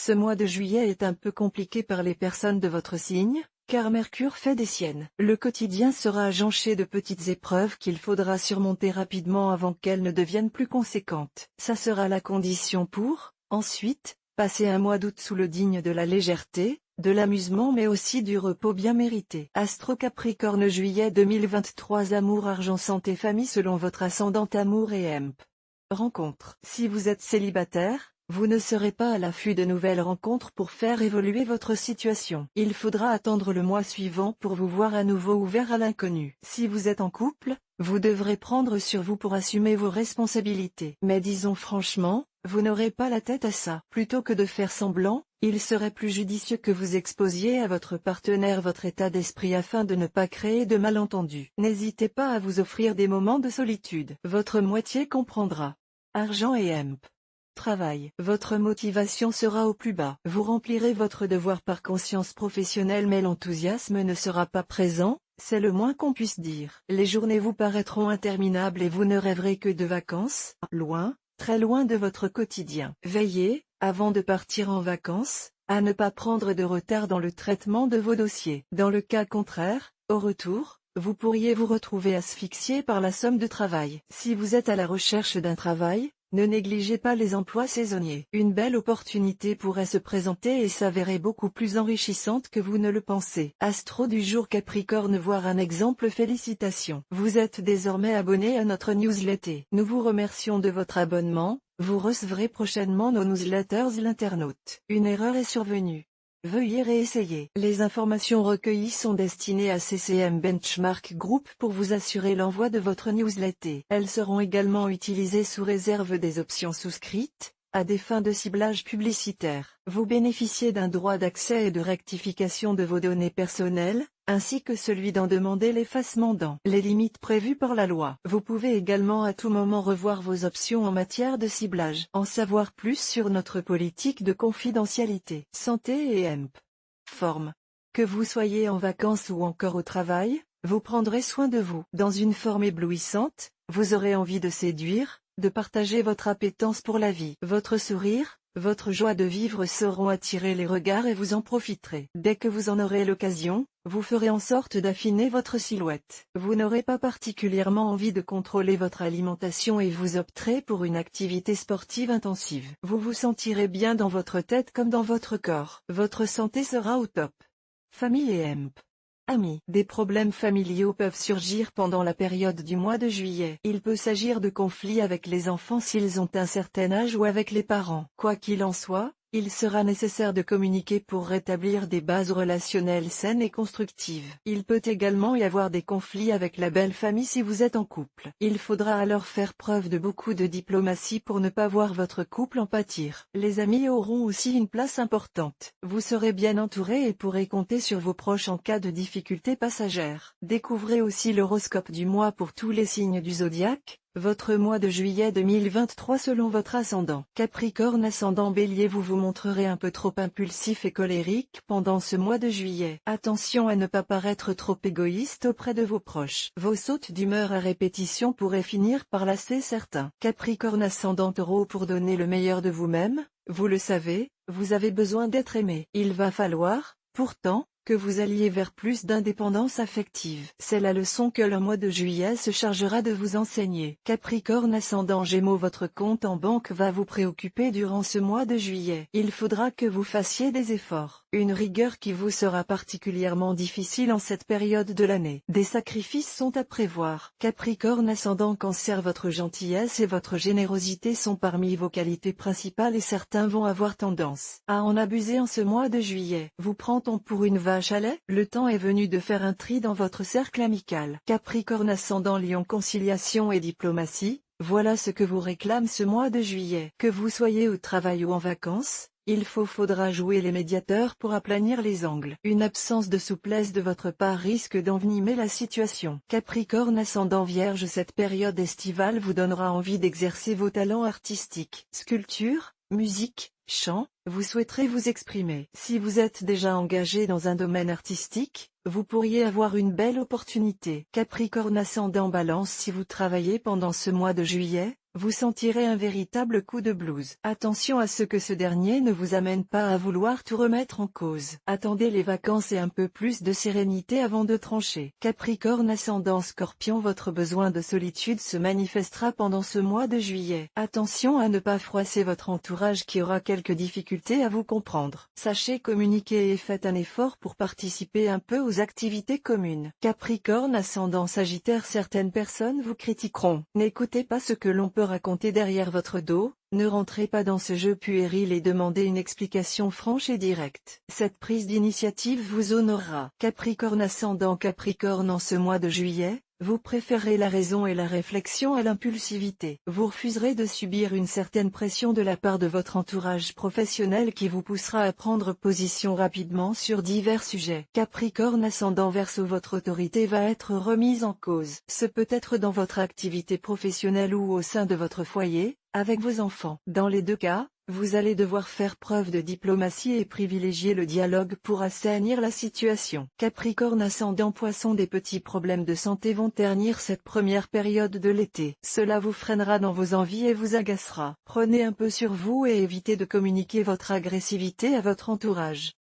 Ce mois de juillet est un peu compliqué par les personnes de votre signe, car Mercure fait des siennes. Le quotidien sera jonché de petites épreuves qu'il faudra surmonter rapidement avant qu'elles ne deviennent plus conséquentes. Ça sera la condition pour, ensuite, passer un mois d'août sous le digne de la légèreté, de l'amusement mais aussi du repos bien mérité. Astro Capricorne juillet 2023. Amour, argent, santé, famille selon votre ascendant. Amour et EMP. Rencontre. Si vous êtes célibataire, vous ne serez pas à l'affût de nouvelles rencontres pour faire évoluer votre situation. Il faudra attendre le mois suivant pour vous voir à nouveau ouvert à l'inconnu. Si vous êtes en couple, vous devrez prendre sur vous pour assumer vos responsabilités. Mais disons franchement, vous n'aurez pas la tête à ça. Plutôt que de faire semblant, il serait plus judicieux que vous exposiez à votre partenaire votre état d'esprit afin de ne pas créer de malentendus. N'hésitez pas à vous offrir des moments de solitude. Votre moitié comprendra. Argent et EMP. Travail. Votre motivation sera au plus bas. Vous remplirez votre devoir par conscience professionnelle mais l'enthousiasme ne sera pas présent, c'est le moins qu'on puisse dire. Les journées vous paraîtront interminables et vous ne rêverez que de vacances, loin, très loin de votre quotidien. Veillez, avant de partir en vacances, à ne pas prendre de retard dans le traitement de vos dossiers. Dans le cas contraire, au retour, vous pourriez vous retrouver asphyxié par la somme de travail. Si vous êtes à la recherche d'un travail, ne négligez pas les emplois saisonniers. Une belle opportunité pourrait se présenter et s'avérer beaucoup plus enrichissante que vous ne le pensez. Astro du jour Capricorne. Voir un exemple. Félicitations. Vous êtes désormais abonné à notre newsletter. Nous vous remercions de votre abonnement. Vous recevrez prochainement nos newsletters. L'internaute. Une erreur est survenue. Veuillez réessayer. Les informations recueillies sont destinées à CCM Benchmark Group pour vous assurer l'envoi de votre newsletter. Elles seront également utilisées sous réserve des options souscrites, à des fins de ciblage publicitaire. Vous bénéficiez d'un droit d'accès et de rectification de vos données personnelles, ainsi que celui d'en demander l'effacement dans les limites prévues par la loi. Vous pouvez également à tout moment revoir vos options en matière de ciblage. En savoir plus sur notre politique de confidentialité. Santé et EMP. Forme. Que vous soyez en vacances ou encore au travail, vous prendrez soin de vous. Dans une forme éblouissante, vous aurez envie de séduire, de partager votre appétence pour la vie. Votre sourire, votre joie de vivre sauront attirer les regards et vous en profiterez. Dès que vous en aurez l'occasion, vous ferez en sorte d'affiner votre silhouette. Vous n'aurez pas particulièrement envie de contrôler votre alimentation et vous opterez pour une activité sportive intensive. Vous vous sentirez bien dans votre tête comme dans votre corps. Votre santé sera au top. Famille et EMP. Amis. Des problèmes familiaux peuvent surgir pendant la période du mois de juillet. Il peut s'agir de conflits avec les enfants s'ils ont un certain âge ou avec les parents. Quoi qu'il en soit, il sera nécessaire de communiquer pour rétablir des bases relationnelles saines et constructives. Il peut également y avoir des conflits avec la belle famille si vous êtes en couple. Il faudra alors faire preuve de beaucoup de diplomatie pour ne pas voir votre couple en pâtir. Les amis auront aussi une place importante. Vous serez bien entouré et pourrez compter sur vos proches en cas de difficultés passagères. Découvrez aussi l'horoscope du mois pour tous les signes du zodiaque. Votre mois de juillet 2023 selon votre ascendant. Capricorne. Ascendant Bélier. Vous vous montrerez un peu trop impulsif et colérique pendant ce mois de juillet. Attention à ne pas paraître trop égoïste auprès de vos proches. Vos sautes d'humeur à répétition pourraient finir par lasser certains. Capricorne. Ascendant Taureau. Pour donner le meilleur de vous-même, vous le savez, vous avez besoin d'être aimé. Il va falloir, pourtant, que vous alliez vers plus d'indépendance affective. C'est la leçon que le mois de juillet se chargera de vous enseigner. Capricorne. Ascendant Gémeaux. Votre compte en banque va vous préoccuper durant ce mois de juillet. Il faudra que vous fassiez des efforts. Une rigueur qui vous sera particulièrement difficile en cette période de l'année. Des sacrifices sont à prévoir. Capricorne. Ascendant Cancer. Votre gentillesse et votre générosité sont parmi vos qualités principales et certains vont avoir tendance à en abuser en ce mois de juillet. Vous prend-on pour une vache à lait? Le temps est venu de faire un tri dans votre cercle amical. Capricorne. Ascendant Lion. Conciliation et diplomatie, voilà ce que vous réclame ce mois de juillet. Que vous soyez au travail ou en vacances, faudra jouer les médiateurs pour aplanir les angles. Une absence de souplesse de votre part risque d'envenimer la situation. Capricorne. Ascendant Vierge. Cette période estivale vous donnera envie d'exercer vos talents artistiques. Sculpture, musique, chant, vous souhaiterez vous exprimer. Si vous êtes déjà engagé dans un domaine artistique, vous pourriez avoir une belle opportunité. Capricorne. Ascendant Balance. Si vous travaillez pendant ce mois de juillet, vous sentirez un véritable coup de blues. Attention à ce que ce dernier ne vous amène pas à vouloir tout remettre en cause. Attendez les vacances et un peu plus de sérénité avant de trancher. Capricorne ascendant Scorpion, votre besoin de solitude se manifestera pendant ce mois de juillet. Attention à ne pas froisser votre entourage qui aura quelques difficultés à vous comprendre. Sachez communiquer et faites un effort pour participer un peu aux activités communes. Capricorne ascendant Sagittaire, certaines personnes vous critiqueront. N'écoutez pas ce que l'on peut raconter derrière votre dos, ne rentrez pas dans ce jeu puéril et demandez une explication franche et directe. Cette prise d'initiative vous honorera. Capricorne ascendant Capricorne, en ce mois de juillet, vous préférez la raison et la réflexion à l'impulsivité. Vous refuserez de subir une certaine pression de la part de votre entourage professionnel qui vous poussera à prendre position rapidement sur divers sujets. Capricorne ascendant Verseau, votre autorité va être remise en cause. Ce peut être dans votre activité professionnelle ou au sein de votre foyer, avec vos enfants. Dans les deux cas, vous allez devoir faire preuve de diplomatie et privilégier le dialogue pour assainir la situation. Capricorne ascendant Poisson, des petits problèmes de santé vont ternir cette première période de l'été. Cela vous freinera dans vos envies et vous agacera. Prenez un peu sur vous et évitez de communiquer votre agressivité à votre entourage.